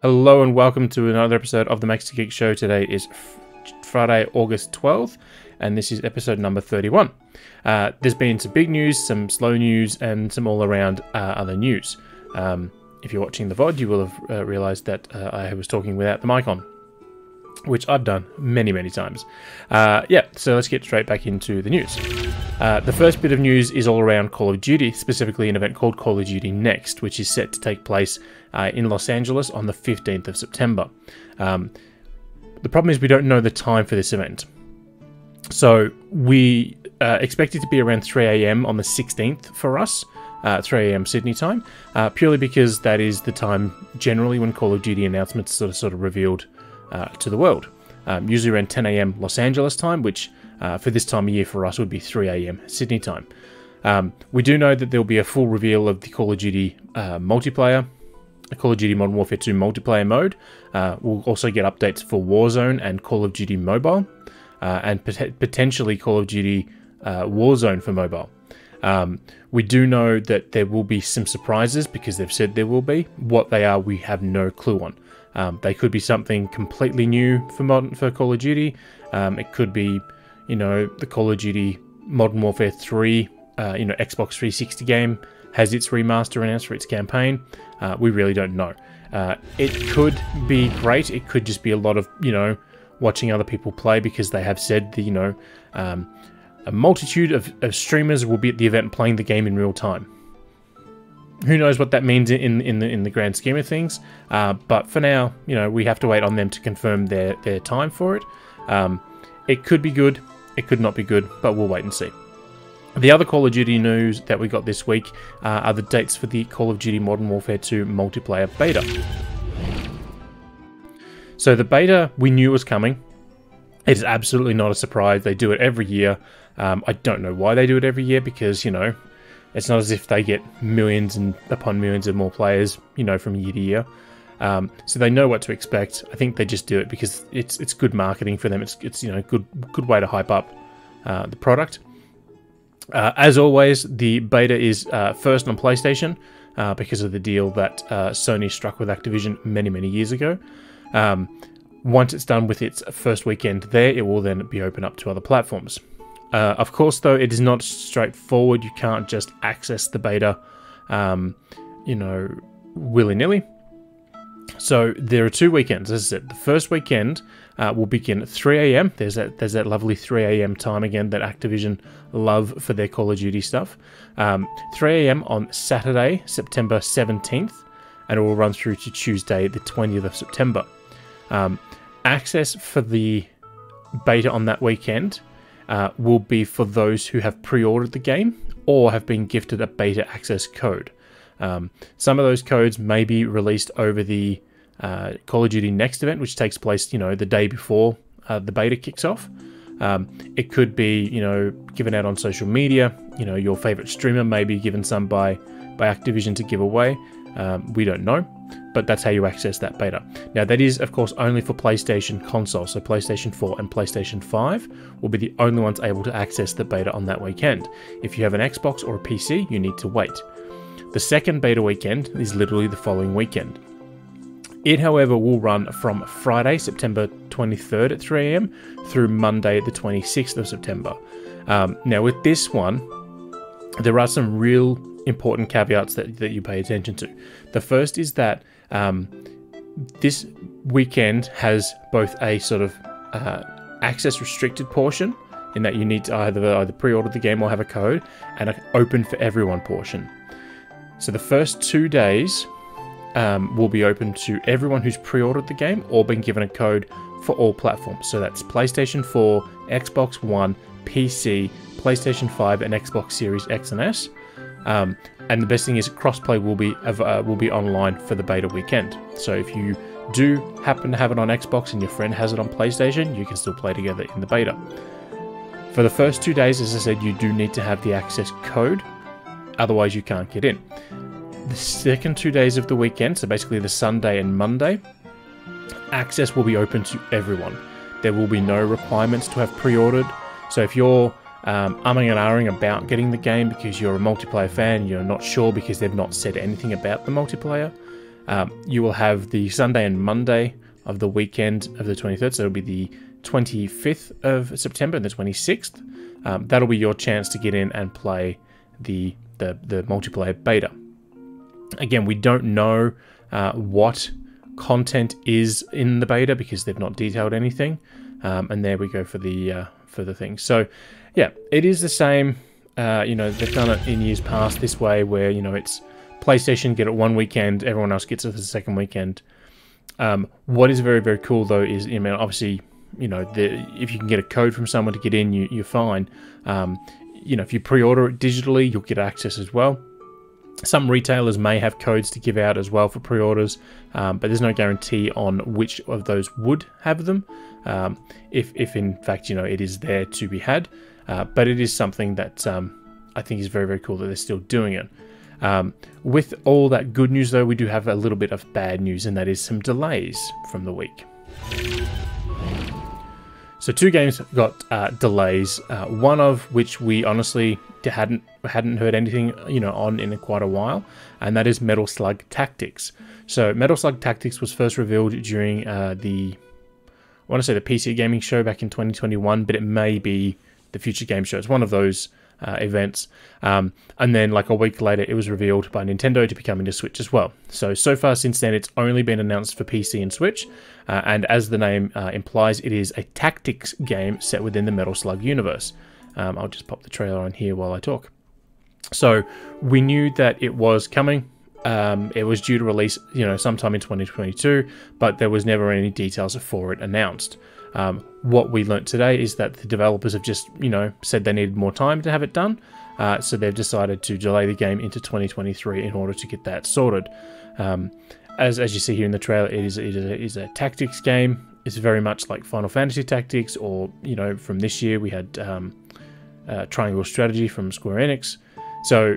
Hello and welcome to another episode of the Maxi-Geek Show. Today is Friday, August 12th, and this is episode number 31. There's been some big news, some slow news, and some all-around other news. If you're watching the VOD, you will have realised that I was talking without the mic on, which I've done many times. So let's get straight back into the news. The first bit of news is all around Call of Duty, specifically an event called Call of Duty Next, which is set to take place in Los Angeles on the 15th of September. The problem is we don't know the time for this event. So we expect it to be around 3 AM on the 16th for us, 3 AM Sydney time, purely because that is the time generally when Call of Duty announcements are sort of revealed to the world. Usually around 10 AM Los Angeles time, which for this time of year for us would be 3 AM Sydney time. We do know that there will be a full reveal of the Call of Duty multiplayer, Call of Duty Modern Warfare 2 multiplayer mode. We'll also get updates for Warzone and Call of Duty Mobile, and potentially Call of Duty Warzone for mobile. We do know that there will be some surprises because they've said there will be. What they are, we have no clue on. They could be something completely new for Call of Duty. It could be, the Call of Duty Modern Warfare 3, Xbox 360 game has its remaster announced for its campaign. We really don't know. It could be great. It could just be a lot of, watching other people play because they have said that, a multitude of streamers will be at the event playing the game in real time. Who knows what that means in the grand scheme of things, but for now, we have to wait on them to confirm their time for it. It could be good, it could not be good, but we'll wait and see. The other Call of Duty news that we got this week are the dates for the Call of Duty Modern Warfare 2 multiplayer beta. So the beta we knew was coming. It is absolutely not a surprise. They do it every year. I don't know why they do it every year because, it's not as if they get millions and upon millions of more players, from year to year. So they know what to expect. I think they just do it because it's good marketing for them. It's good way to hype up the product. As always, the beta is first on PlayStation because of the deal that Sony struck with Activision many years ago. Once it's done with its first weekend there, it will then be open up to other platforms. Of course, though, it is not straightforward. You can't just access the beta, willy-nilly. So there are 2 weekends. As I said, the first weekend will begin at 3 AM. There's that lovely 3 AM time again that Activision love for their Call of Duty stuff. 3 AM on Saturday, September 17th, and it will run through to Tuesday, the 20th of September. Access for the beta on that weekend will be for those who have pre-ordered the game or have been gifted a beta access code. Some of those codes may be released over the Call of Duty Next event, which takes place, the day before the beta kicks off. It could be, given out on social media. Your favorite streamer may be given some by Activision to give away. We don't know, but that's how you access that beta. Now, that is, of course, only for PlayStation console. So PlayStation 4 and PlayStation 5 will be the only ones able to access the beta on that weekend. If you have an Xbox or a PC, you need to wait. The second beta weekend is literally the following weekend. It, however, will run from Friday, September 23rd at 3 AM through Monday, the 26th of September. Now, with this one, there are some real important caveats that you pay attention to. The first is that this weekend has both a sort of access restricted portion, in that you need to either pre-order the game or have a code, and an open for everyone portion. So the first 2 days will be open to everyone who's pre-ordered the game or been given a code for all platforms. So that's PlayStation 4, Xbox One, PC, PlayStation 5, and Xbox Series X and S. And the best thing is crossplay will be online for the beta weekend. So if you do happen to have it on Xbox and your friend has it on PlayStation, you can still play together in the beta. For the first 2 days, as I said, you do need to have the access code. Otherwise, you can't get in. The second 2 days of the weekend, so basically the Sunday and Monday, access will be open to everyone. There will be no requirements to have pre-ordered. So if you're umming and ahhing about getting the game because you're a multiplayer fan, you're not sure because they've not said anything about the multiplayer, You will have the Sunday and Monday of the weekend of the 23rd, so it'll be the 25th of September and the 26th. That'll be your chance to get in and play the multiplayer beta. Again, we don't know what content is in the beta because they've not detailed anything. And there we go for the thing. So yeah, it is the same. You know, they've done it in years past this way, where, you know, it's PlayStation get it one weekend, everyone else gets it the second weekend. What is very, very cool though is, I mean, obviously, you know, if you can get a code from someone to get in, you're fine. You know, if you pre-order it digitally, you'll get access as well. Some retailers may have codes to give out as well for pre-orders, but there's no guarantee on which of those would have them, if in fact, you know, it is there to be had. But it is something that I think is very, very cool that they're still doing it. With all that good news, though, we do have a little bit of bad news, and that is some delays from the week. So 2 games got delays, one of which we honestly hadn't heard anything, you know, on in quite a while, and that is Metal Slug Tactics. So Metal Slug Tactics was first revealed during I want to say the PC Gaming Show back in 2021, but it may be the Future Game Show. It's one of those events. And then like a week later, it was revealed by Nintendo to be coming to Switch as well. So far since then, it's only been announced for PC and Switch. And as the name implies, it is a tactics game set within the Metal Slug universe. I'll just pop the trailer on here while I talk. So we knew that it was coming. It was due to release, you know, sometime in 2022, but there was never any details for it announced. What we learnt today is that the developers have just, you know, said they needed more time to have it done. So they've decided to delay the game into 2023 in order to get that sorted. As you see here in the trailer, it is a tactics game. It's very much like Final Fantasy Tactics, or, you know, from this year we had Triangle Strategy from Square Enix. So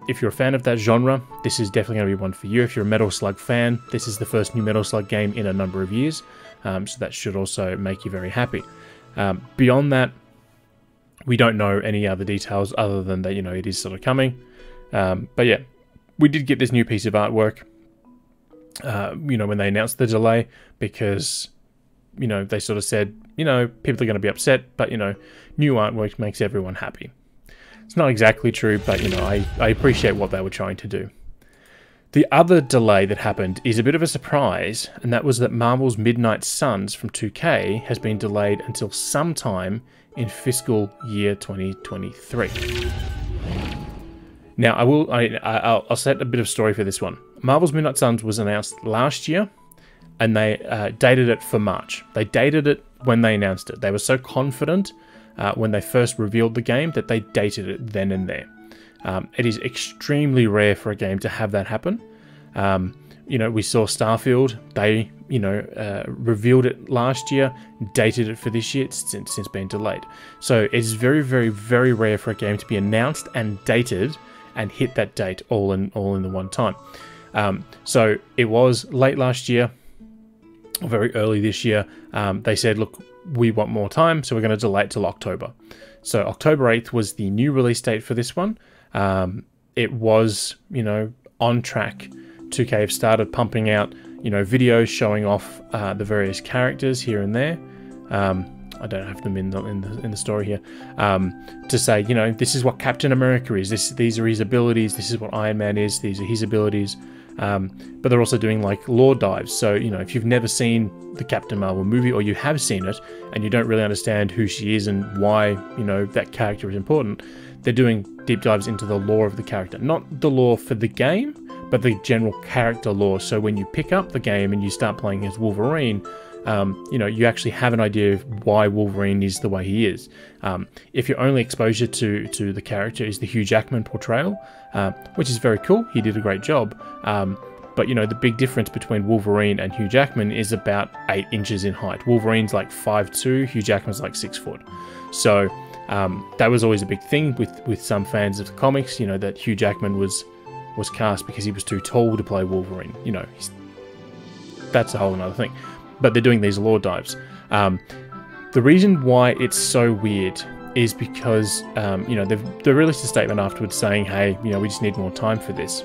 if you're a fan of that genre, this is definitely going to be one for you. If you're a Metal Slug fan, this is the first new Metal Slug game in a number of years. So that should also make you very happy. Beyond that, we don't know any other details other than that, you know, it is sort of coming. But yeah, we did get this new piece of artwork, you know, when they announced the delay, because, you know, they sort of said, you know, people are going to be upset, but, you know, new artwork makes everyone happy. It's not exactly true, but, you know, I appreciate what they were trying to do. The other delay that happened is a bit of a surprise, and that was that Marvel's Midnight Suns from 2K has been delayed until sometime in fiscal year 2023. Now, I'll set a bit of story for this one. Marvel's Midnight Suns was announced last year, and they dated it for March. They dated it when they announced it. They were so confident when they first revealed the game that they dated it then and there. It is extremely rare for a game to have that happen. You know, we saw Starfield. They, you know, revealed it last year, dated it for this year. It's since been delayed. So it's very, very, very rare for a game to be announced and dated and hit that date all in the one time. So it was late last year, or very early this year. They said, look, we want more time, so we're going to delay it till October. So October 8th was the new release date for this one. It was, you know, on track. 2K have started pumping out, you know, videos showing off the various characters here and there. I don't have them in the story here, to say, you know, this is what Captain America is. These are his abilities. This is what Iron Man is. These are his abilities. But they're also doing like lore dives. So, you know, if you've never seen the Captain Marvel movie, or you have seen it and you don't really understand who she is and why, you know, that character is important, they're doing deep dives into the lore of the character. Not the lore for the game, but the general character lore. So when you pick up the game and you start playing as Wolverine, you know, you actually have an idea of why Wolverine is the way he is. If your only exposure to the character is the Hugh Jackman portrayal, which is very cool, he did a great job, but, you know, the big difference between Wolverine and Hugh Jackman is about 8 inches in height. Wolverine's like 5'2", Hugh Jackman's like 6 foot. So that was always a big thing with some fans of the comics, you know, that Hugh Jackman was cast because he was too tall to play Wolverine. You know, that's a whole another thing. But they're doing these lore dives. The reason why it's so weird is because, you know, they released a statement afterwards saying, hey, you know, we just need more time for this.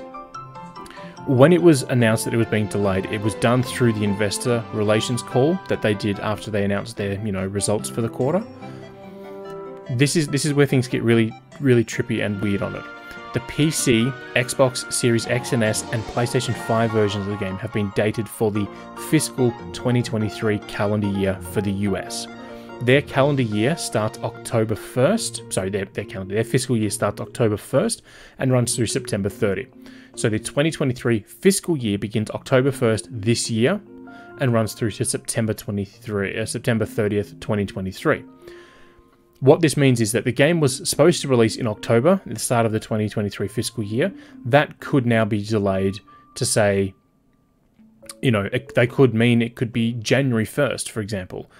When it was announced that it was being delayed, it was done through the investor relations call that they did after they announced their, results for the quarter. This is where things get really, really trippy and weird on it. The PC, Xbox Series X and S, and PlayStation 5 versions of the game have been dated for the fiscal 2023 calendar year for the US. Their calendar year starts October 1st. Sorry, their fiscal year starts October 1st and runs through September 30. So the 2023 fiscal year begins October 1st this year and runs through to September 30th, 2023. What this means is that the game was supposed to release in October, at the start of the 2023 fiscal year. That could now be delayed to say, they could mean it could be January 1st, for example,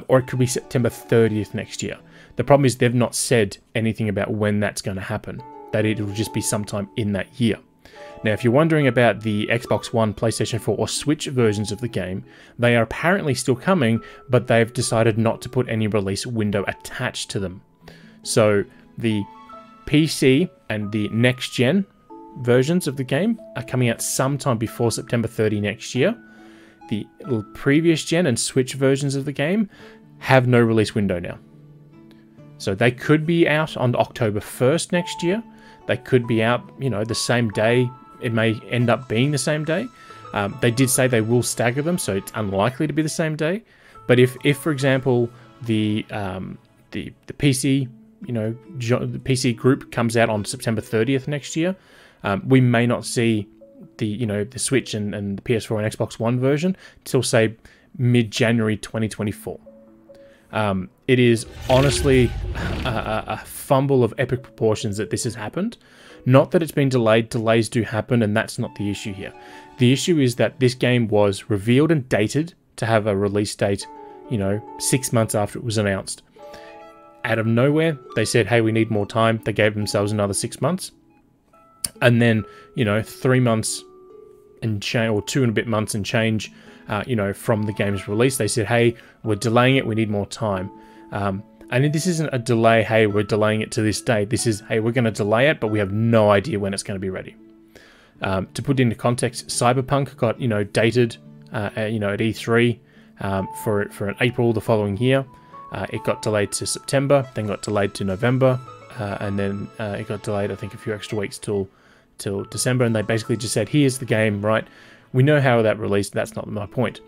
or it could be September 30th next year. The problem is they've not said anything about when that's going to happen, that it will just be sometime in that year. Now, if you're wondering about the Xbox One, PlayStation 4 or Switch versions of the game, they are apparently still coming, but they've decided not to put any release window attached to them. So the PC and the next-gen versions of the game are coming out sometime before September 30 next year. The previous gen and Switch versions of the game have no release window now. So they could be out on October 1st next year. They could be out, the same day. It may end up being the same day. They did say they will stagger them, so it's unlikely to be the same day. But if for example, the PC, the PC group comes out on September 30th next year, we may not see the Switch and the PS4 and Xbox One version till say mid-January 2024. It is honestly a fumble of epic proportions that this has happened. Not that it's been delayed, delays do happen, and that's not the issue here. The issue is that this game was revealed and dated to have a release date, 6 months after it was announced. Out of nowhere, they said, hey, we need more time. They gave themselves another 6 months. And then, 3 months and change, or 2 and a bit months and change, from the game's release, they said, hey, we're delaying it, we need more time. And this isn't a delay, hey, we're delaying it to this date. This is, hey, we're going to delay it, but we have no idea when it's going to be ready. To put into context, Cyberpunk got, dated, at E3 for an April the following year. It got delayed to September, then got delayed to November, and then it got delayed, I think, a few extra weeks till December, and they basically just said, here's the game, right? We know how that released, that's not my point.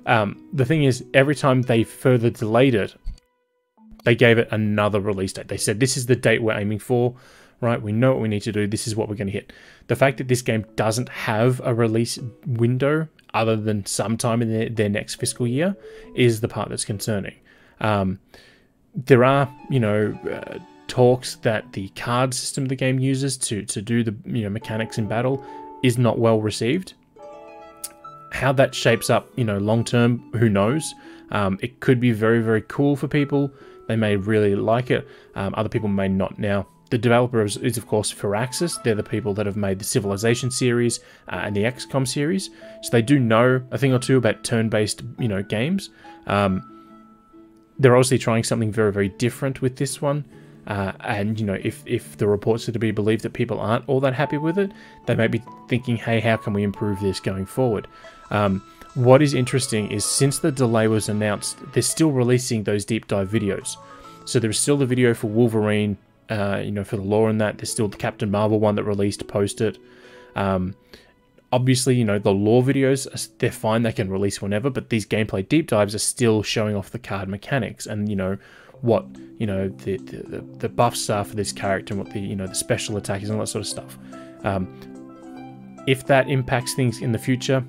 The thing is, every time they further delayed it, they gave it another release date. They said, this is the date we're aiming for, right? We know what we need to do. This is what we're going to hit. The fact that this game doesn't have a release window other than sometime in their next fiscal year is the part that's concerning. There are, talks that the card system the game uses to do the mechanics in battle is not well received. How that shapes up, long term, who knows? It could be very, very cool for people. They may really like it. Other people may not. Now, the developer is of course Firaxis. They're the people that have made the Civilization series and the XCOM series, so they do know a thing or two about turn-based, games. They're obviously trying something very, very different with this one. And if the reports are to be believed that people aren't all that happy with it, they may be thinking, hey, how can we improve this going forward? What is interesting is since the delay was announced, they're still releasing those deep dive videos. So there's still the video for Wolverine, for the lore and that. There's still the Captain Marvel one that released post it. Obviously, the lore videos, they're fine, they can release whenever, but these gameplay deep dives are still showing off the card mechanics and, what, the buffs are for this character and what the special attack is and all that sort of stuff. If that impacts things in the future,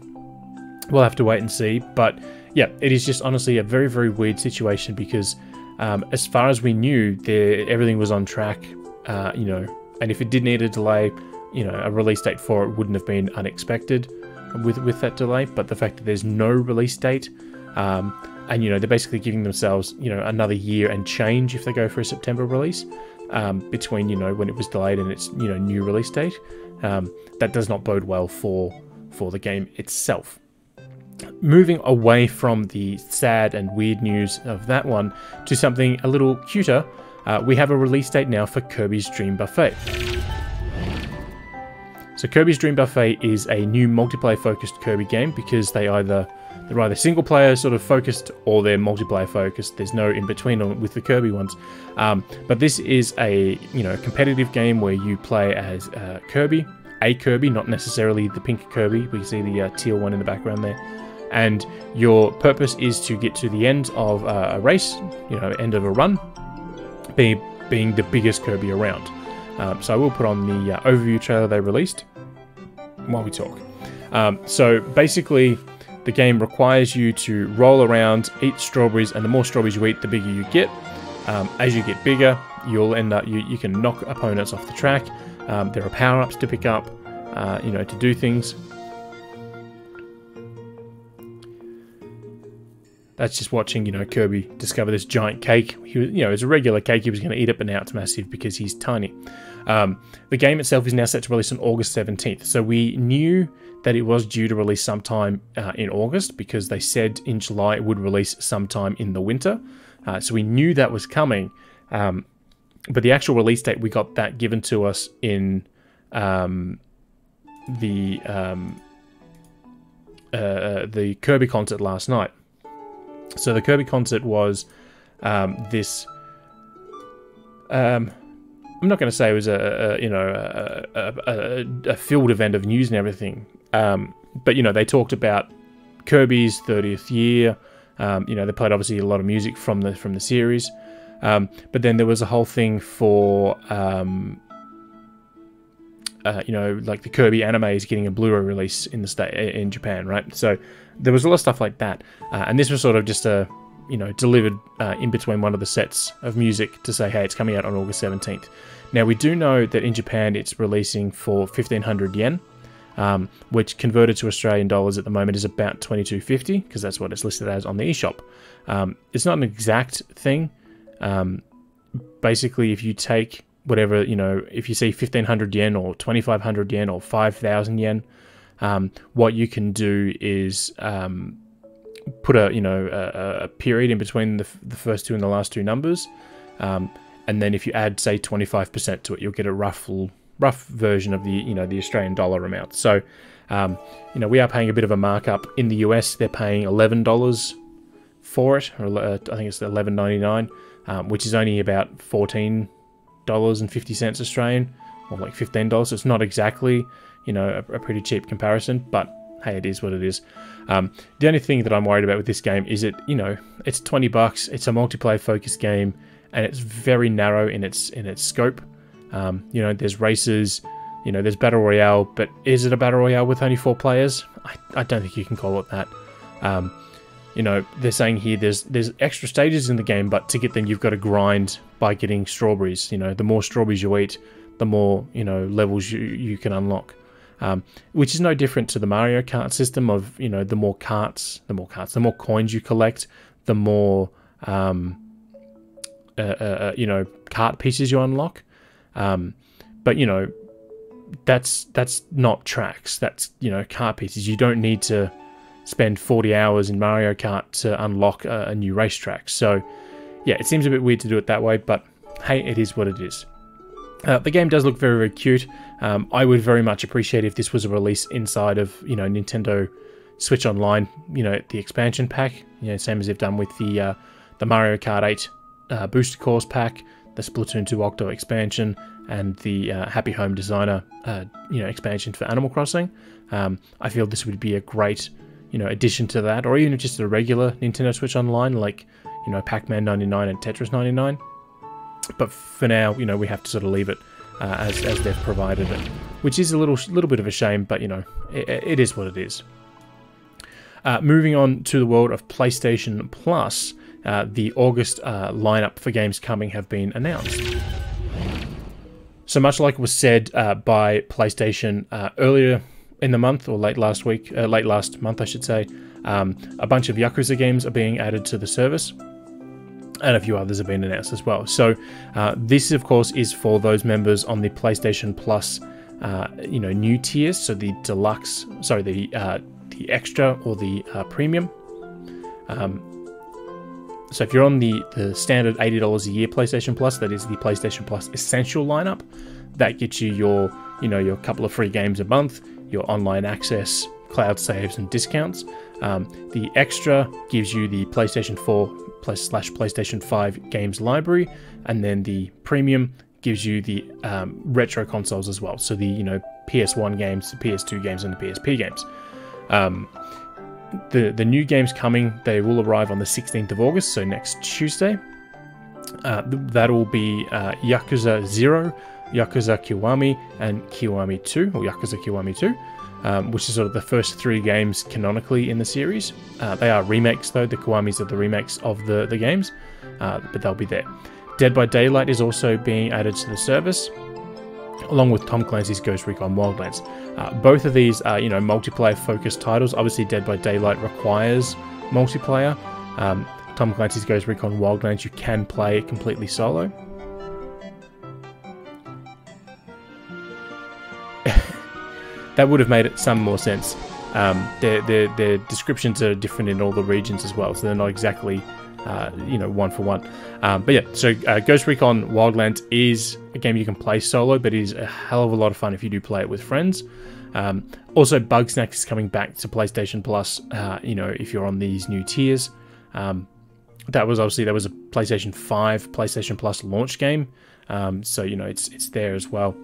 we'll have to wait and see. But yeah, it is just honestly a very, very weird situation because as far as we knew, everything was on track, and if it did need a delay, a release date for it wouldn't have been unexpected with that delay. But the fact that there's no release date, and they're basically giving themselves another year and change if they go for a September release, between when it was delayed and its new release date, that does not bode well for the game itself. Moving away from the sad and weird news of that one to something a little cuter, we have a release date now for Kirby's Dream Buffet. So Kirby's Dream Buffet is a new multiplayer-focused Kirby game because they're either single-player sort of focused or they're multiplayer-focused. There's no in-between with the Kirby ones. But this is a competitive game where you play as Kirby, not necessarily the pink Kirby. We see the teal one in the background there. And your purpose is to get to the end of a race, end of a run, being the biggest Kirby around. So I will put on the overview trailer they released while we talk. So basically, the game requires you to roll around, eat strawberries, and the more strawberries you eat, the bigger you get. As you get bigger, you'll end up you can knock opponents off the track. There are power-ups to pick up, to do things. That's just watching, Kirby discover this giant cake. He was, it was a regular cake. He was going to eat it, but now it's massive because he's tiny. The game itself is now set to release on August 17th. So we knew that it was due to release sometime in August because they said in July it would release sometime in the winter. So we knew that was coming. But the actual release date, we got that given to us in the Kirby concert last night. So the Kirby concert was this. I'm not going to say it was a filled event of news and everything, but they talked about Kirby's 30th year. They played obviously a lot of music from the series, but then there was a whole thing for like the Kirby anime is getting a Blu-ray release in in Japan, right? So there was a lot of stuff like that, and this was sort of just delivered in between one of the sets of music to say, hey, it's coming out on August 17th. Now we do know that in Japan it's releasing for 1,500 yen, which converted to Australian dollars at the moment is about 22.50 because that's what it's listed as on the eShop. It's not an exact thing. Basically, if you take whatever, if you see 1,500 yen or 2,500 yen or 5,000 yen, what you can do is put a period in between the first two and the last two numbers, and then if you add, say, 25% to it, you'll get a rough version of the the Australian dollar amount. So we are paying a bit of a markup. In the US, they're paying $11 for it, or I think it's $11.99, which is only about $14.50 Australian, or like $15. So it's not exactly a pretty cheap comparison, but hey, it is what it is. The only thing that I'm worried about with this game is it's $20. It's a multiplayer focused game, and it's very narrow in its scope. There's races, there's battle royale, but is it a battle royale with only 4 players? I don't think you can call it that. They're saying here there's extra stages in the game, but to get them you've got to grind by getting strawberries. The more strawberries you eat, the more levels you can unlock. Which is no different to the Mario Kart system of the more coins you collect, the more kart pieces you unlock. But that's not tracks. That's kart pieces. You don't need to spend 40 hours in Mario Kart to unlock a new racetrack. So yeah, it seems a bit weird to do it that way, but hey, it is what it is. The game does look very, very cute. I would very much appreciate if this was a release inside of Nintendo Switch Online, the expansion pack, same as they've done with the Mario Kart 8 Booster Course pack, the Splatoon 2 Octo expansion, and the Happy Home Designer expansion for Animal Crossing. I feel this would be a great addition to that, or even just a regular Nintendo Switch Online like Pac-Man 99 and Tetris 99. But for now, we have to sort of leave it as they've provided it, which is a little bit of a shame, but it is what it is. Moving on to the world of PlayStation Plus, the August lineup for games coming have been announced. So much like was said by PlayStation earlier in the month, or late last month, I should say, a bunch of Yakuza games are being added to the service. And a few others have been announced as well. So this, of course, is for those members on the PlayStation Plus, new tiers. So the deluxe, the extra or the premium. So if you're on the standard $80 a year PlayStation Plus, that is the PlayStation Plus Essential lineup, that gets you your you know, your couple of free games a month, your online access, cloud saves and discounts. The extra gives you the PlayStation 4 / PlayStation 5 games library, and then the premium gives you the retro consoles as well. So the, you know, PS1 games, the PS2 games, and the PSP games. The new games coming, they will arrive on the 16th of August, so next Tuesday. That will be Yakuza 0, Yakuza Kiwami, and Kiwami 2, or Yakuza Kiwami 2, which is sort of the first 3 games canonically in the series. They are remakes though, the Kiwamis are the remakes of the games, but they'll be there. Dead by Daylight is also being added to the service, along with Tom Clancy's Ghost Recon Wildlands. Both of these are, you know, multiplayer-focused titles. Obviously, Dead by Daylight requires multiplayer. Tom Clancy's Ghost Recon Wildlands, you can play it completely solo. That would have made it some more sense. Their descriptions are different in all the regions as well, so they're not exactly you know, one for one. But yeah, so Ghost Recon Wildlands is a game you can play solo, but it is a hell of a lot of fun if you do play it with friends. Also, Bugsnax is coming back to PlayStation Plus, you know, if you're on these new tiers. That was a PlayStation 5, PlayStation Plus launch game, so, you know, it's there as well.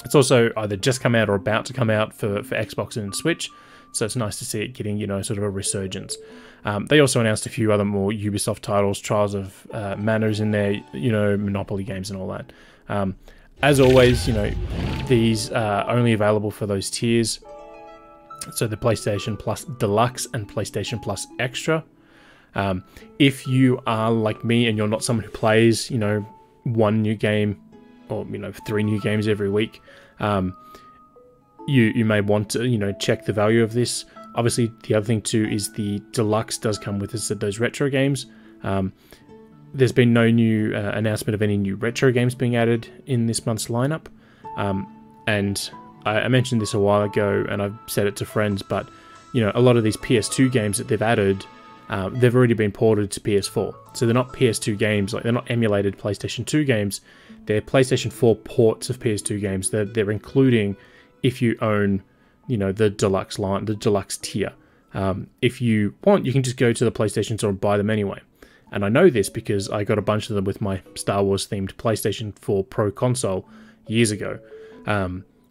It's also either just come out or about to come out for Xbox and Switch, so it's nice to see it getting, you know, sort of a resurgence. They also announced a few other more Ubisoft titles, Trials of Manners in there, you know, Monopoly games and all that. As always, you know, these are only available for those tiers. So the PlayStation Plus Deluxe and PlayStation Plus Extra. If you are like me and you're not someone who plays, you know, 1 new game or, you know, 3 new games every week, you may want to, you know, check the value of this. Obviously, the other thing too is the Deluxe does come with those retro games. There's been no new announcement of any new retro games being added in this month's lineup. And I mentioned this a while ago, and I've said it to friends, but, you know, a lot of these PS2 games that they've added, they've already been ported to PS4. So they're not PS2 games, like they're not emulated PlayStation 2 games. They're PlayStation 4 ports of PS2 games. They're including, if you own, you know, the Deluxe line, the Deluxe tier. If you want, you can just go to the PlayStation Store and buy them anyway. And I know this because I got a bunch of them with my Star Wars themed PlayStation 4 Pro console years ago.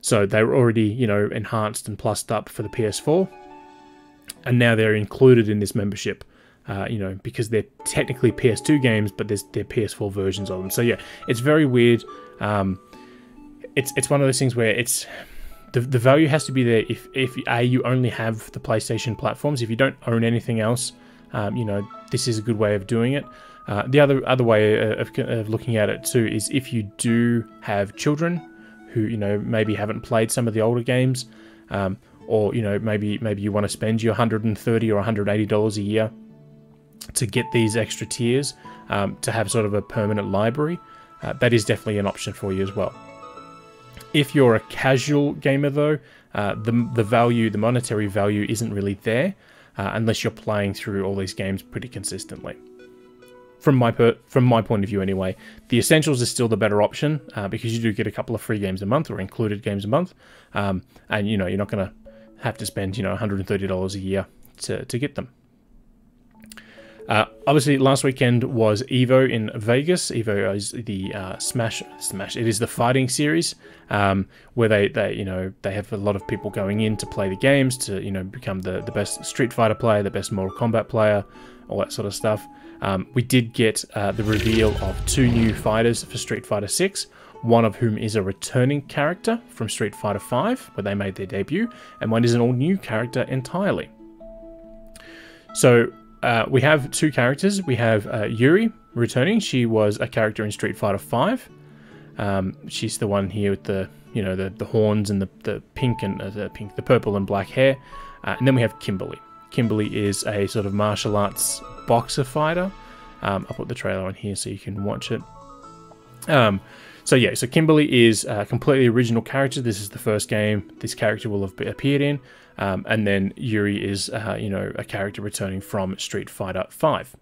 So they were already, you know, enhanced and plussed up for the PS4. And now they're included in this membership, you know, because they're technically PS2 games, but they're PS4 versions of them. So yeah, it's very weird. It's one of those things where it's... The value has to be there if you only have the PlayStation platforms. If you don't own anything else, you know, this is a good way of doing it. The other way of looking at it too is if you do have children who, you know, maybe haven't played some of the older games, or, you know, maybe you want to spend your $130 or $180 a year to get these extra tiers, to have sort of a permanent library, that is definitely an option for you as well. If you're a casual gamer though, the monetary value isn't really there, unless you're playing through all these games pretty consistently. From my point of view anyway, the Essentials is still the better option, because you do get a couple of free games a month or included games a month, and, you know, you're not going to have to spend, you know, $130 a year to get them. Obviously, last weekend was EVO in Vegas. EVO is the Smash. It is the fighting series, where they you know, they have a lot of people going in to play the games to, you know, become the best Street Fighter player, the best Mortal Kombat player, all that sort of stuff. We did get the reveal of 2 new fighters for Street Fighter 6. One of whom is a returning character from Street Fighter 5, where they made their debut, and one is an all-new character entirely. So we have 2 characters. We have Yuri returning. She was a character in Street Fighter 5. She's the one here with the, you know, the horns and the pink and the purple and black hair. And then we have Kimberly. Kimberly is a sort of martial arts boxer fighter. I'll put the trailer on here so you can watch it. So yeah, so Kimberly is a completely original character. This is the first game this character will have appeared in. And then Yuri is, you know, a character returning from Street Fighter 5.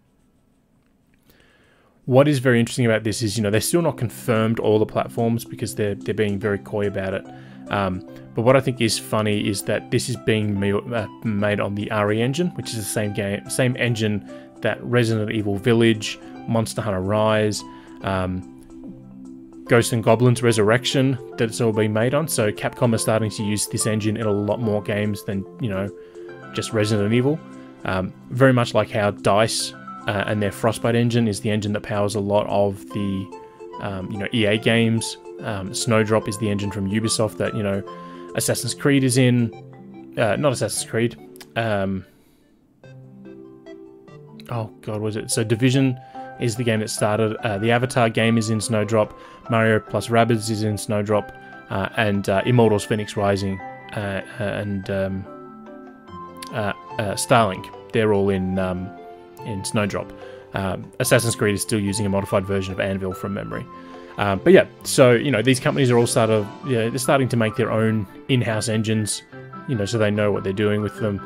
What is very interesting about this is, you know, they're still not confirmed all the platforms because they're being very coy about it. But what I think is funny is that this is being made on the RE engine, which is the same engine that Resident Evil Village, Monster Hunter Rise, Ghosts and Goblins Resurrection, that it's all being made on. So Capcom are starting to use this engine in a lot more games than, you know, just Resident Evil. Very much like how DICE and their Frostbite engine is the engine that powers a lot of the you know, EA games. Snowdrop is the engine from Ubisoft that, you know, Assassin's Creed is in. Not Assassin's Creed. Oh god, was it? So Division is the game that started. The Avatar game is in Snowdrop. Mario plus Rabbids is in Snowdrop. And Immortals Phoenix Rising and Starlink. They're all in Snowdrop. Assassin's Creed is still using a modified version of Anvil from memory. But yeah, so, you know, these companies are all they're starting to make their own in-house engines, you know, so they know what they're doing with them.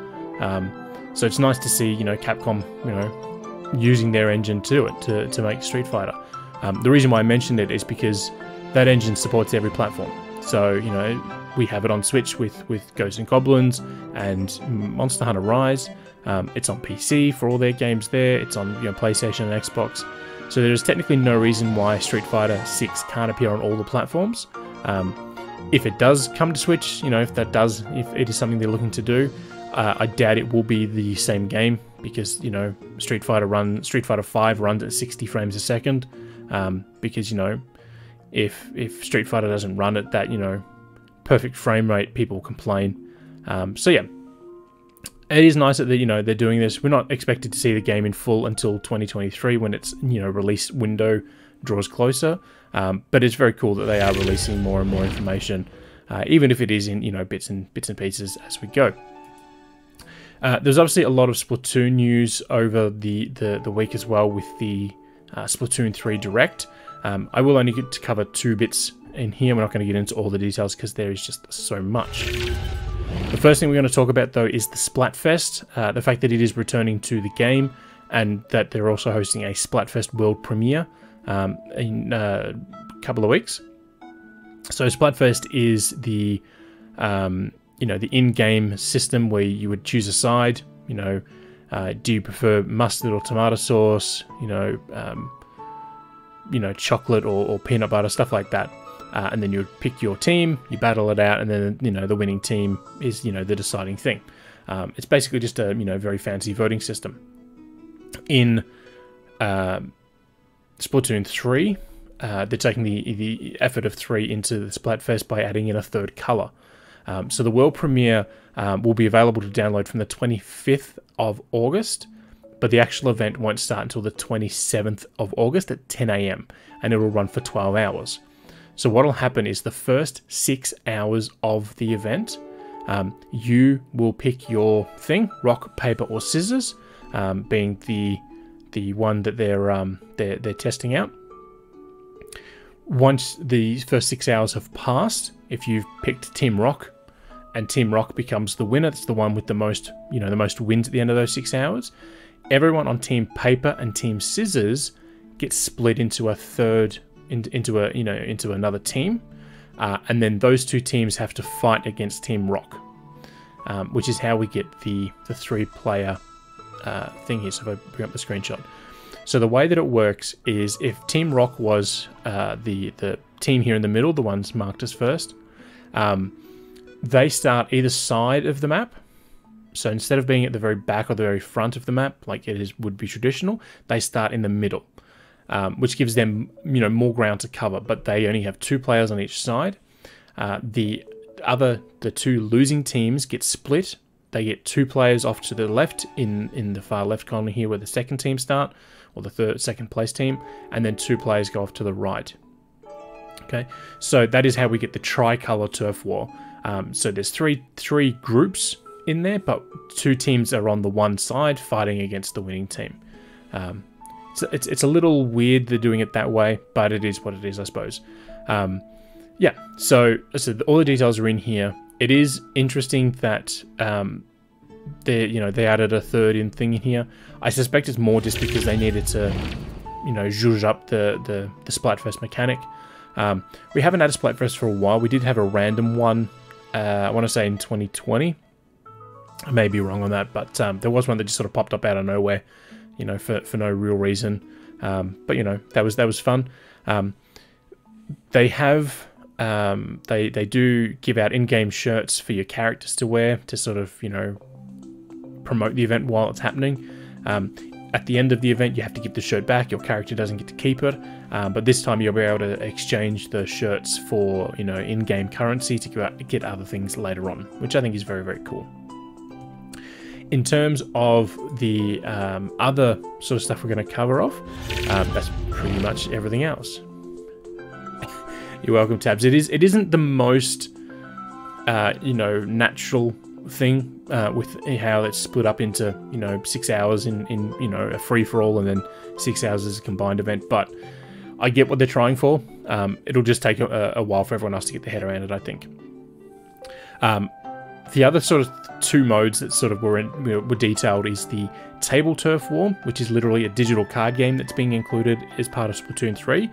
So it's nice to see, you know, Capcom, you know, using their engine to make Street Fighter. The reason why I mentioned it is because that engine supports every platform. So, you know, we have it on Switch with Ghosts and Goblins and Monster Hunter Rise. It's on PC for all their games there. It's on, you know, PlayStation and Xbox. So there's technically no reason why Street Fighter 6 can't appear on all the platforms. If it does come to Switch, you know, if it is something they're looking to do, I doubt it will be the same game because, you know, Street Fighter 5 runs at 60 frames a second. Because, you know, if Street Fighter doesn't run at that, you know, perfect frame rate, people complain. So yeah. It is nice that they're doing this. We're not expected to see the game in full until 2023 when its, you know, release window draws closer. But it's very cool that they are releasing more and more information, even if it is in, you know, bits and pieces as we go. There's obviously a lot of Splatoon news over the week as well with the Splatoon 3 Direct. I will only get to cover 2 bits in here. We're not going to get into all the details because there is just so much. The first thing we're going to talk about, though, is the Splatfest. The fact that it is returning to the game and that they're also hosting a Splatfest world premiere in a couple of weeks. So Splatfest is the, you know, the in-game system where you would choose a side. You know, do you prefer mustard or tomato sauce? You know, chocolate or peanut butter, stuff like that. And then you would pick your team, you battle it out, and then, you know, the winning team is, you know, the deciding thing. It's basically just a, you know, very fancy voting system. In Splatoon 3, they're taking the effort of 3 into the Splatfest by adding in a 3rd colour. So the world premiere will be available to download from the 25th of August, but the actual event won't start until the 27th of August at 10 AM, and it will run for 12 hours. So what will happen is the first 6 hours of the event, you will pick your thing, rock, paper, or scissors, being the one that they're testing out. Once the first 6 hours have passed, if you've picked Team Rock, and Team Rock becomes the winner, it's the one with the most, you know, the most wins at the end of those 6 hours. Everyone on Team Paper and Team Scissors gets split into a third. Into another team, and then those 2 teams have to fight against Team Rock, which is how we get the 3-player thing here. So if I bring up the screenshot, so the way that it works is if Team Rock was the team here in the middle, the ones marked as first, they start either side of the map. So instead of being at the very back or the very front of the map, like would be traditional, they start in the middle. Which gives them, you know, more ground to cover, but they only have 2 players on each side. The 2 losing teams get split. They get 2 players off to the left in the far left corner here where the second team start, or the second place team, and then 2 players go off to the right. Okay, so that is how we get the tricolor turf war. So there's three groups in there, but 2 teams are on the one side fighting against the winning team. It's a little weird they're doing it that way, but it is what it is, I suppose. Yeah, so all the details are in here. It is interesting that they added a 3rd thing in here. I suspect it's more just because they needed to, you know, zhuzh up the Splatfest mechanic. We haven't had a Splatfest for a while. We did have a random one, I want to say in 2020. I may be wrong on that, but there was one that just sort of popped up out of nowhere, you know, for no real reason. But you know, that was fun. They have they do give out in-game shirts for your characters to wear to sort of, you know, promote the event while it's happening. At the end of the event, you have to give the shirt back. Your character doesn't get to keep it, but this time you'll be able to exchange the shirts for, you know, in-game currency to get other things later on, which I think is very, very cool. In terms of the other sort of stuff we're going to cover off, that's pretty much everything else. You're welcome, Tabs. It isn't the most you know, natural thing with how it's split up into, you know, 6 hours in you know, a free-for-all and then 6 hours as a combined event, but I get what they're trying for. It'll just take a while for everyone else to get their head around it, I think. The other sort of two modes that sort of were detailed is the Table Turf War, which is literally a digital card game that's being included as part of Splatoon 3.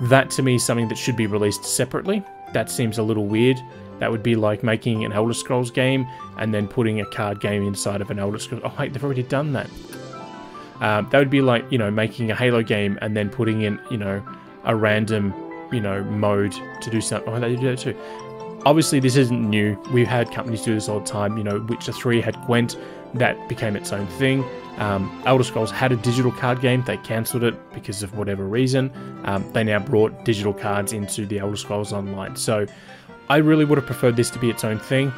That to me is something that should be released separately. That seems a little weird. That would be like making an Elder Scrolls game and then putting a card game inside of an Elder Scrolls. Oh wait, they've already done that. That would be like, you know, making a Halo game and then putting in, you know, a random, you know, mode to do something. Oh, they do that too. Obviously, this isn't new. We've had companies do this all the time. You know, Witcher 3 had Gwent. That became its own thing. Elder Scrolls had a digital card game. They cancelled it because of whatever reason. They now brought digital cards into the Elder Scrolls Online. So I really would have preferred this to be its own thing.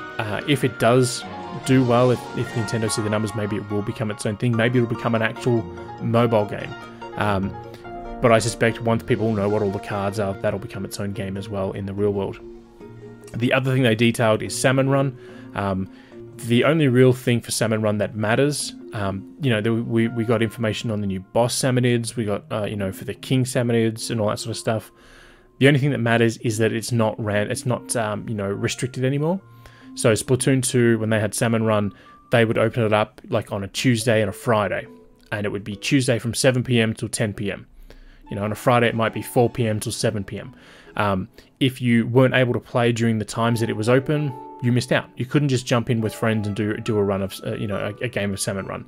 If it does do well, if Nintendo see the numbers, maybe it will become its own thing. Maybe it'll become an actual mobile game. But I suspect once people know what all the cards are, that'll become its own game as well in the real world. The other thing they detailed is Salmon Run. The only real thing for Salmon Run that matters, you know, we got information on the new boss Salmonids, we got, you know, for the King Salmonids and all that sort of stuff. The only thing that matters is that it's not you know, restricted anymore. So Splatoon 2, when they had Salmon Run, they would open it up like on a Tuesday and a Friday, and it would be Tuesday from 7 PM till 10 PM. You know, on a Friday it might be 4 PM till 7 PM. If you weren't able to play during the times that it was open, you missed out. You couldn't just jump in with friends and do a run of, you know, a game of Salmon Run.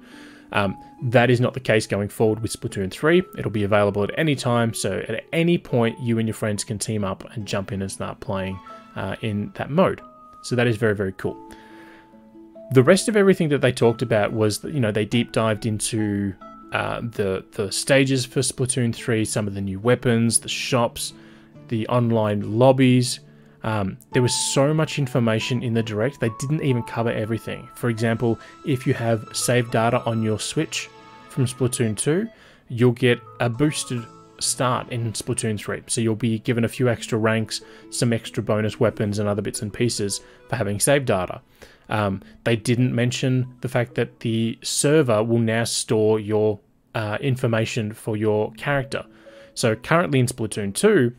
That is not the case going forward with Splatoon 3. It'll be available at any time, so at any point you and your friends can team up and jump in and start playing in that mode. So that is very, very cool. The rest of everything that they talked about was that, you know, they deep dived into the stages for Splatoon 3, some of the new weapons, the shops, the online lobbies. There was so much information in the Direct, they didn't even cover everything. For example, if you have save data on your Switch from Splatoon 2, you'll get a boosted start in Splatoon 3. So you'll be given a few extra ranks, some extra bonus weapons and other bits and pieces for having save data. They didn't mention the fact that the server will now store your information for your character. So currently in Splatoon 2,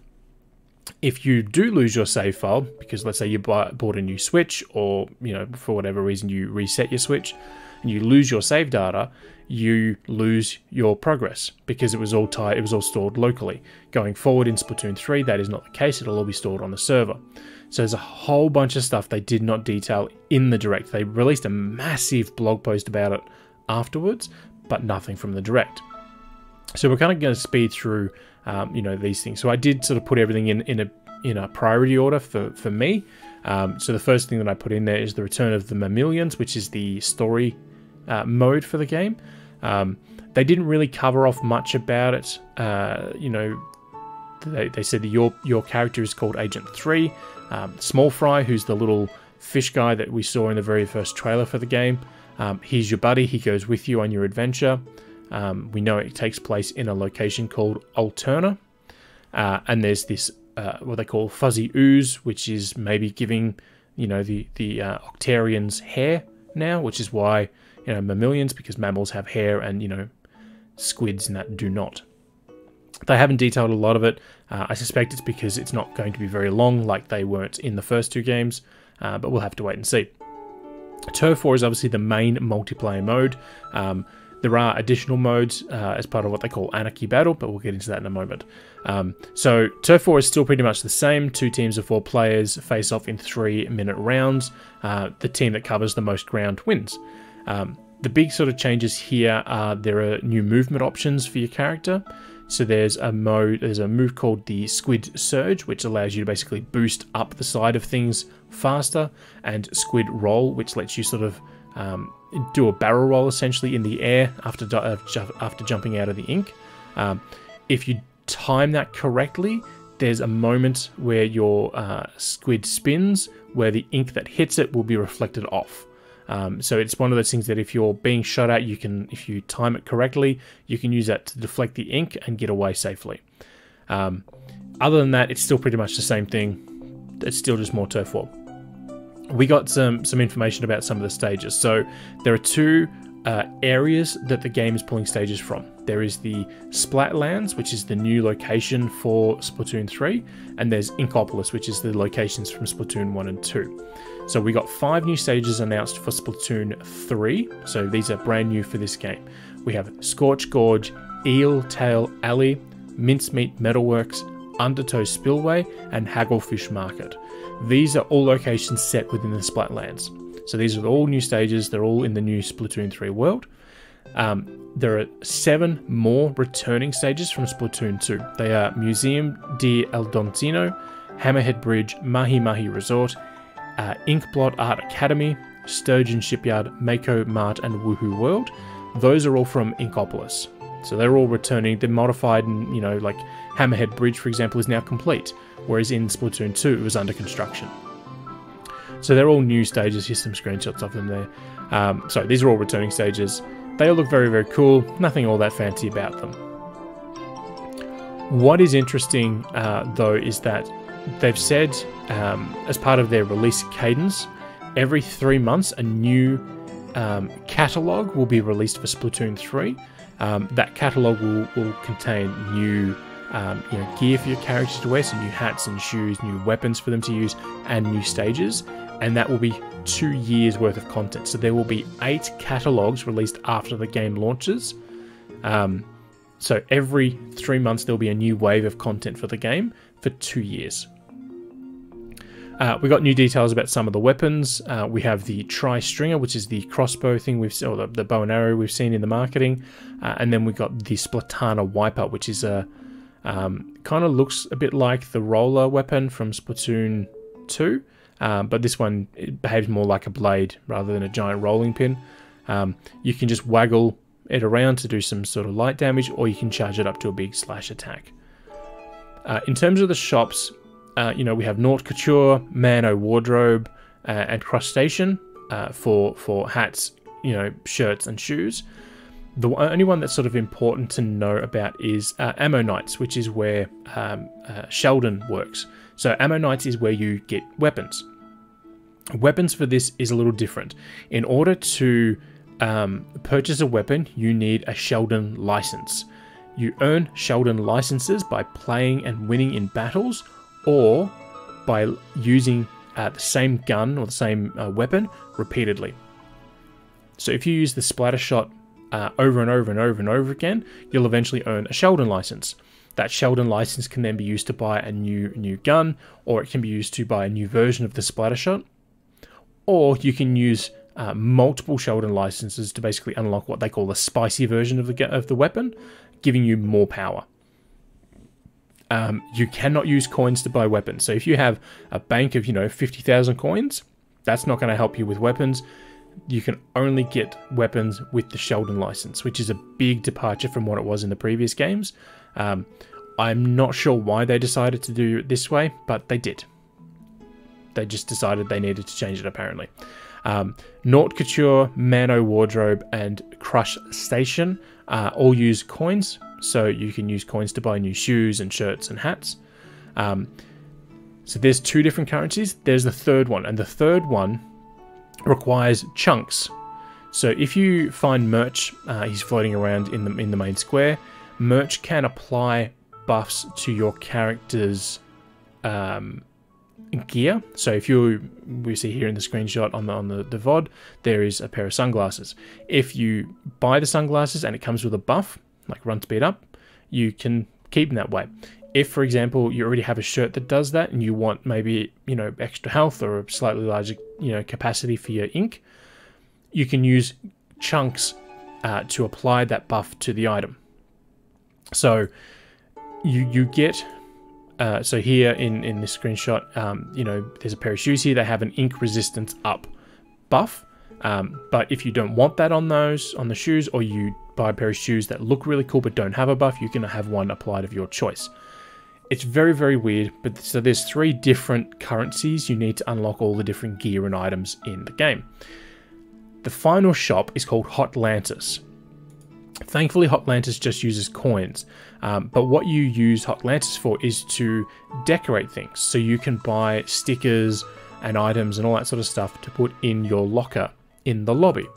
if you do lose your save file, because let's say you bought a new Switch, or, you know, for whatever reason you reset your Switch and you lose your save data, you lose your progress because it was all stored locally. Going forward in Splatoon 3, that is not the case. It'll all be stored on the server. So there's a whole bunch of stuff they did not detail in the Direct. They released a massive blog post about it afterwards, but nothing from the Direct. So we're kind of going to speed through you know, these things. So I did sort of put everything in a priority order for me. So the first thing that I put in there is the return of the Mammalians, which is the story mode for the game. They didn't really cover off much about it. You know, they said that your character is called Agent 3. Small Fry, who's the little fish guy that we saw in the very first trailer for the game, he's your buddy. He goes with you on your adventure. We know it takes place in a location called Alterna, and there's this what they call fuzzy ooze, which is maybe giving, you know, the Octarians hair now, which is why, you know, mammalians, because mammals have hair and, you know, squids and that do not. They haven't detailed a lot of it. I suspect it's because it's not going to be very long, like they weren't in the first two games, but we'll have to wait and see. Turf War is obviously the main multiplayer mode. There are additional modes as part of what they call Anarchy Battle, but we'll get into that in a moment. So Turf War is still pretty much the same. 2 teams of 4 players face off in 3-minute rounds. The team that covers the most ground wins. The big sort of changes here are there are new movement options for your character. So there's a move called the Squid Surge, which allows you to basically boost up the side of things faster, and Squid Roll, which lets you sort of do a barrel roll essentially in the air after jumping out of the ink. If you time that correctly, there's a moment where your squid spins, where the ink that hits it will be reflected off. So it's one of those things that if you're being shot at, if you time it correctly, you can use that to deflect the ink and get away safely. Other than that, it's still pretty much the same thing. It's still just more Turf War. We got some information about some of the stages. So there are 2 areas that the game is pulling stages from. There is the Splatlands, which is the new location for Splatoon 3, and there's Inkopolis, which is the locations from Splatoon 1 and 2. So we got 5 new stages announced for Splatoon 3, so these are brand new for this game. We have Scorch Gorge, Eel Tail Alley, Mincemeat Metalworks, Undertow Spillway, and Hagglefish Market. These are all locations set within the Splatlands. So these are all new stages, they're all in the new Splatoon 3 world. There are 7 more returning stages from Splatoon 2. They are Museum di El Doncino, Hammerhead Bridge, Mahi Mahi Resort, Inkblot Art Academy, Sturgeon Shipyard, Mako Mart, and Woohoo World. Those are all from Inkopolis. So they're all returning. They're modified, and like Hammerhead Bridge, for example, is now complete, whereas in Splatoon 2 it was under construction. So they're all new stages. Here's some screenshots of them there. So these are all returning stages. They all look very, very cool. Nothing all that fancy about them. What is interesting, though, is that they've said, as part of their release cadence, every 3 months a new catalogue will be released for Splatoon 3. That catalogue will contain new gear for your characters to wear, so new hats and shoes, new weapons for them to use, and new stages. And that will be 2 years worth of content. So there will be 8 catalogues released after the game launches. So every 3 months there'll be a new wave of content for the game for 2 years. We got new details about some of the weapons. We have the Tri-Stringer, which is the crossbow thing or the bow and arrow we've seen in the marketing. And then we got the Splatana Wiper, which is a kind of looks a bit like the roller weapon from Splatoon 2. But this one, it behaves more like a blade rather than a giant rolling pin. You can just waggle it around to do some sort of light damage, or you can charge it up to a big slash attack. In terms of the shops, we have Naut Couture, Mano Wardrobe, and Crustacean for hats, shirts and shoes. The only one that's sort of important to know about is Ammo Nights, which is where Sheldon works. So Ammo Nights is where you get weapons. Weapons for this is a little different. In order to purchase a weapon, you need a Sheldon license. You earn Sheldon licenses by playing and winning in battles, or by using the same gun or the same weapon repeatedly. So if you use the splatter shot over and over and over and over again, you'll eventually earn a Sheldon license. That Sheldon license can then be used to buy a new gun, or it can be used to buy a new version of the splatter shot, or you can use multiple Sheldon licenses to basically unlock what they call the spicy version of the weapon, giving you more power. You cannot use coins to buy weapons. So if you have a bank of 50,000 coins, that's not going to help you with weapons. You can only get weapons with the Sheldon license, which is a big departure from what it was in the previous games. I'm not sure why they decided to do it this way, but they did. They just decided they needed to change it, apparently. Naut Couture, Mano Wardrobe, and Crush Station all use coins, so you can use coins to buy new shoes and shirts and hats. So there's 2 different currencies. There's the third one, and the third one requires chunks. So if you find Merch, he's floating around in the main square. Merch can apply buffs to your character's gear. So if we see here in the screenshot on the VOD, there is a pair of sunglasses. If you buy the sunglasses and it comes with a buff, like run speed up, you can keep them that way. If, for example, you already have a shirt that does that and you want maybe, you know, extra health or a slightly larger, you know, capacity for your ink, you can use chunks to apply that buff to the item. So you get, so here in this screenshot, you know, there's a pair of shoes here that have an ink resistance up buff. But if you don't want that on the shoes, or you buy a pair of shoes that look really cool but don't have a buff, you can have one applied of your choice. It's very, very weird, but so there's 3 different currencies you need to unlock all the different gear and items in the game. The final shop is called Hotlantis. Thankfully, Hotlantis just uses coins, but what you use Hotlantis for is to decorate things. So you can buy stickers and items and all that sort of stuff to put in your locker in the lobby.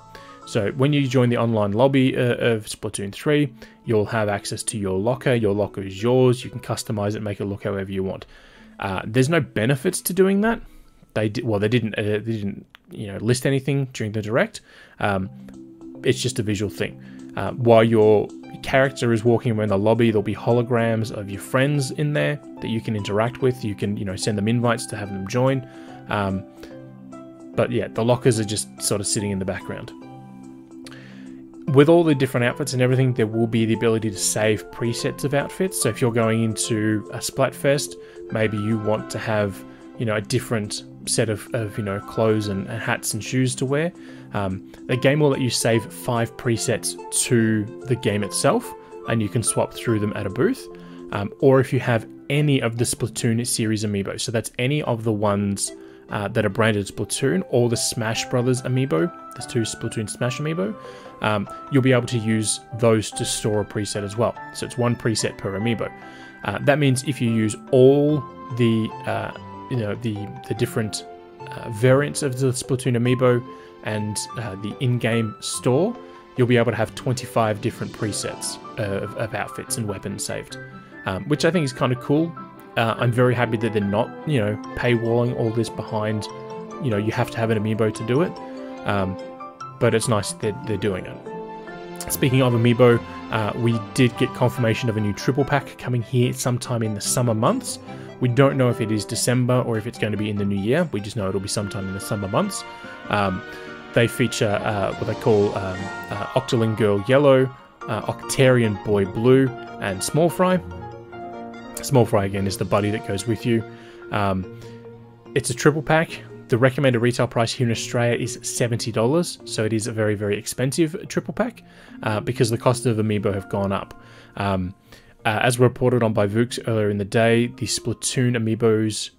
So when you join the online lobby of Splatoon 3, you'll have access to your locker. Your locker is yours. You can customize it, make it look however you want. There's no benefits to doing that. They didn't you know, list anything during the direct. It's just a visual thing. While your character is walking around the lobby, there'll be holograms of your friends in there that you can interact with. You can, you know, send them invites to have them join. But yeah, the lockers are just sort of sitting in the background. With all the different outfits and everything, there will be the ability to save presets of outfits. So if you're going into a Splatfest, maybe you want to have, you know, a different set of you know, clothes and hats and shoes to wear. The game will let you save 5 presets to the game itself, and you can swap through them at a booth. Or if you have any of the Splatoon series amiibo, so that's any of the ones that are branded Splatoon, or the Smash Brothers amiibo, there's 2 Splatoon Smash amiibo, you'll be able to use those to store a preset as well. So it's 1 preset per amiibo. That means if you use all the you know, the different variants of the Splatoon amiibo and the in-game store, you'll be able to have 25 different presets of outfits and weapons saved, which I think is kind of cool. I'm very happy that they're not, you know, paywalling all this behind, you know, you have to have an amiibo to do it. But it's nice that they're doing it. Speaking of amiibo, we did get confirmation of a new triple pack coming here sometime in the summer months. We don't know if it is December or if it's going to be in the new year. We just know it'll be sometime in the summer months. They feature what they call Octoling Girl Yellow, Octarian Boy Blue, and Small Fry. Small Fry, again, is the buddy that goes with you. It's a triple pack. The recommended retail price here in Australia is $70, so it is a very, very expensive triple pack because the cost of amiibo have gone up. As reported on by Vooks earlier in the day, the Splatoon amiibos,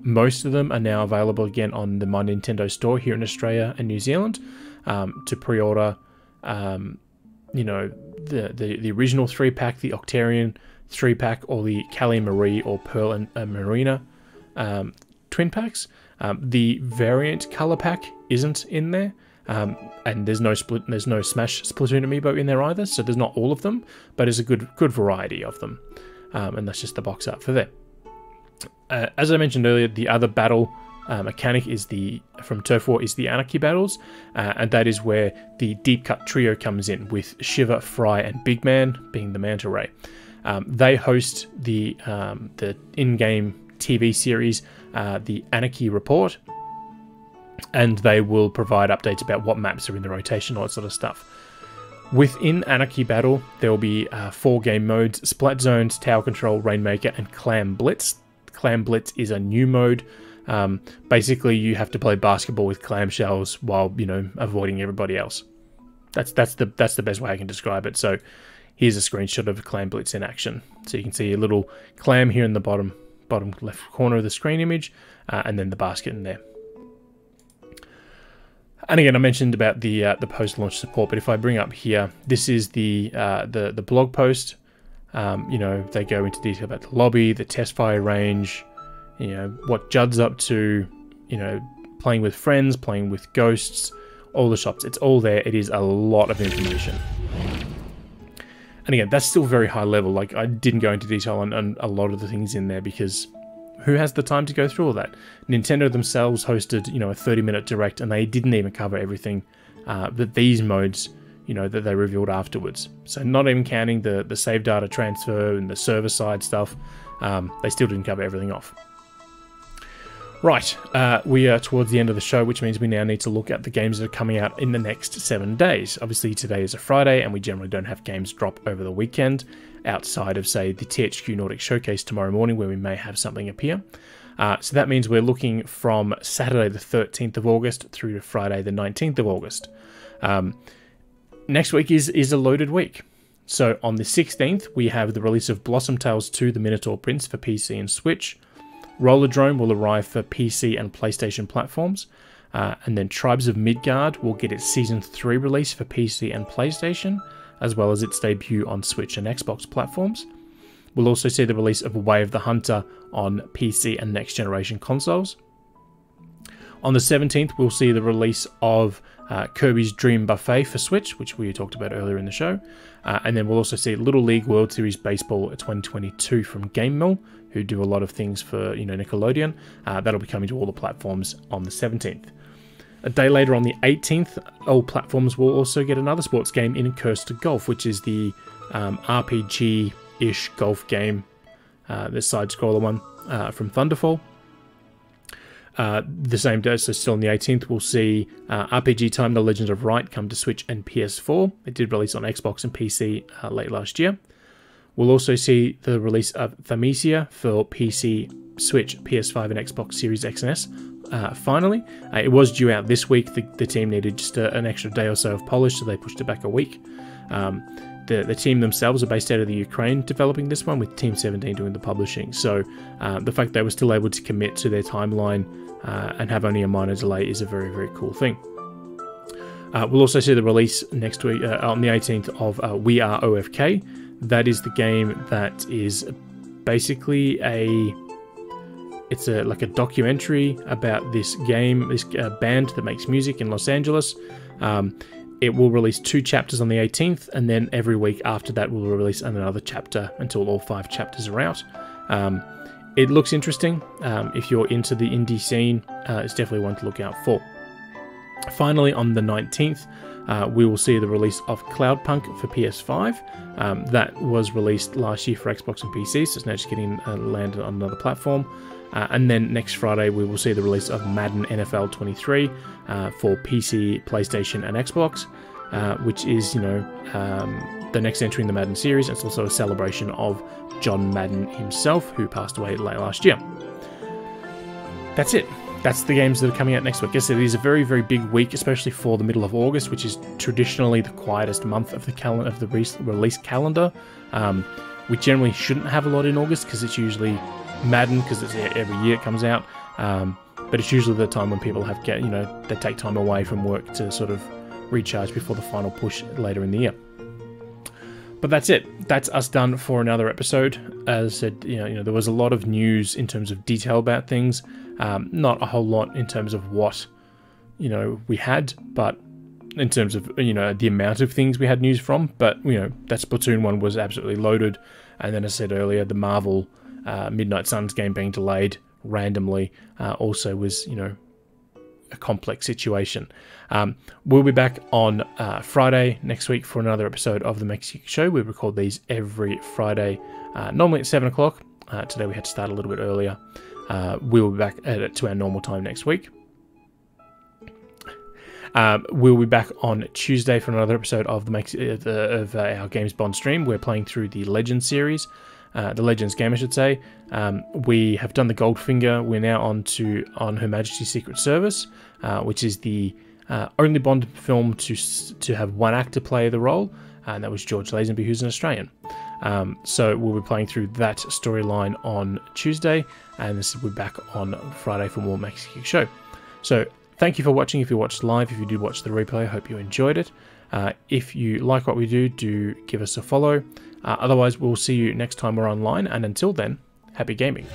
most of them are now available again on the My Nintendo store here in Australia and New Zealand to pre-order. You know, the original 3-pack, the Octarian 3-pack, or the Callie Marie or Pearl and Marina twin packs. The variant color pack isn't in there, and there's no Smash Splatoon amiibo in there either, so there's not all of them, but there's a good variety of them, and that's just the box art for there. As I mentioned earlier, the other battle mechanic is from Turf War is the Anarchy battles, and that is where the deep cut trio comes in with Shiver, Fry, and Big Man being the Manta Ray. They host the in-game TV series, the Anarchy Report, and they will provide updates about what maps are in the rotation, all that sort of stuff. Within Anarchy Battle, there will be 4 game modes: Splat Zones, Tower Control, Rainmaker, and Clam Blitz. Clam Blitz is a new mode. Basically, you have to play basketball with clamshells while, you know, avoiding everybody else. That's the best way I can describe it. So here's a screenshot of Clam Blitz in action. So you can see a little clam here in the bottom left corner of the screen image, and then the basket in there. And again, I mentioned about the post-launch support, but if I bring up here, this is the blog post. You know, they go into detail about the lobby, the test fire range, you know, what Judd's up to, you know, playing with friends, playing with ghosts, all the shops. It's all there. It is a lot of information. And again, that's still very high level. Like, I didn't go into detail on a lot of the things in there because who has the time to go through all that? Nintendo themselves hosted, you know, a 30-minute direct, and they didn't even cover everything that these modes, you know, that they revealed afterwards. So not even counting the save data transfer and the server side stuff, they still didn't cover everything off. Right, we are towards the end of the show, which means we now need to look at the games that are coming out in the next 7 days. Obviously, today is a Friday, and we generally don't have games drop over the weekend, outside of, say, the THQ Nordic Showcase tomorrow morning, where we may have something appear. So that means we're looking from Saturday the 13th of August through to Friday the 19th of August. Next week is a loaded week. So on the 16th, we have the release of Blossom Tales 2: The Minotaur Prince for PC and Switch. Rollerdrome will arrive for PC and PlayStation platforms. And then Tribes of Midgard will get its Season 3 release for PC and PlayStation, as well as its debut on Switch and Xbox platforms. We'll also see the release of Way of the Hunter on PC and next-generation consoles. On the 17th, we'll see the release of Kirby's Dream Buffet for Switch, which we talked about earlier in the show. And then we'll also see Little League World Series Baseball 2022 from Game Mill, who do a lot of things for, you know, Nickelodeon. That'll be coming to all the platforms on the 17th. A day later, on the 18th, all platforms will also get another sports game in Cursed Golf, which is the RPG-ish golf game, the side-scroller one from Thunderfall. The same day, so still on the 18th, we'll see RPG Time: The Legend of Wright come to Switch and PS4. It did release on Xbox and PC late last year. We'll also see the release of Thymesia for PC, Switch, PS5 and Xbox Series X and S. Finally, it was due out this week. The team needed just an extra day or so of polish, so they pushed it back a week. The team themselves are based out of the Ukraine developing this one, with Team 17 doing the publishing. So the fact they were still able to commit to their timeline and have only a minor delay is a very, very cool thing. We'll also see the release next week on the 18th of We Are OFK. That is the game that is basically like a documentary about this game, this band that makes music in Los Angeles. It will release 2 chapters on the 18th, and then every week after that we'll release another chapter until all 5 chapters are out. It looks interesting. If you're into the indie scene, it's definitely one to look out for. Finally, on the 19th, we will see the release of Cloudpunk for PS5. That was released last year for Xbox and PC, so it's now just getting landed on another platform. And then next Friday, we will see the release of Madden NFL 23 for PC, PlayStation, and Xbox, which is, you know, the next entry in the Madden series. It's also a celebration of John Madden himself, who passed away late last year. That's it. That's the games that are coming out next week. Yes, it is a very, very big week, especially for the middle of August, which is traditionally the quietest month of the release calendar. We generally shouldn't have a lot in August because it's usually Madden, because it's every year it comes out. But it's usually the time when people have they take time away from work to sort of recharge before the final push later in the year. But that's it. That's us done for another episode. As I said, there was a lot of news in terms of detail about things. Not a whole lot in terms of what, we had, but in terms of, the amount of things we had news from. But, that Splatoon one was absolutely loaded. And then, as I said earlier, the Marvel Midnight Suns game being delayed randomly also was, a complex situation. We'll be back on Friday next week for another episode of the Maxi-Geek Show. We record these every Friday, normally at 7 o'clock. Today we had to start a little bit earlier. We'll be back to our normal time next week. We'll be back on Tuesday for another episode of of our Games Bond stream. We're playing through the Legends series, the Legends game, I should say. We have done the Goldfinger. We're now on Her Majesty's Secret Service, which is the only Bond film to have one actor play the role, and that was George Lazenby, who's an Australian. So we'll be playing through that storyline on Tuesday, and this will be back on Friday for more Maxi-Geek Show. So thank you for watching. If you watched live, if you did watch the replay, I hope you enjoyed it. If you like what we do give us a follow. Otherwise, we'll see you next time we're online, and until then, happy gaming.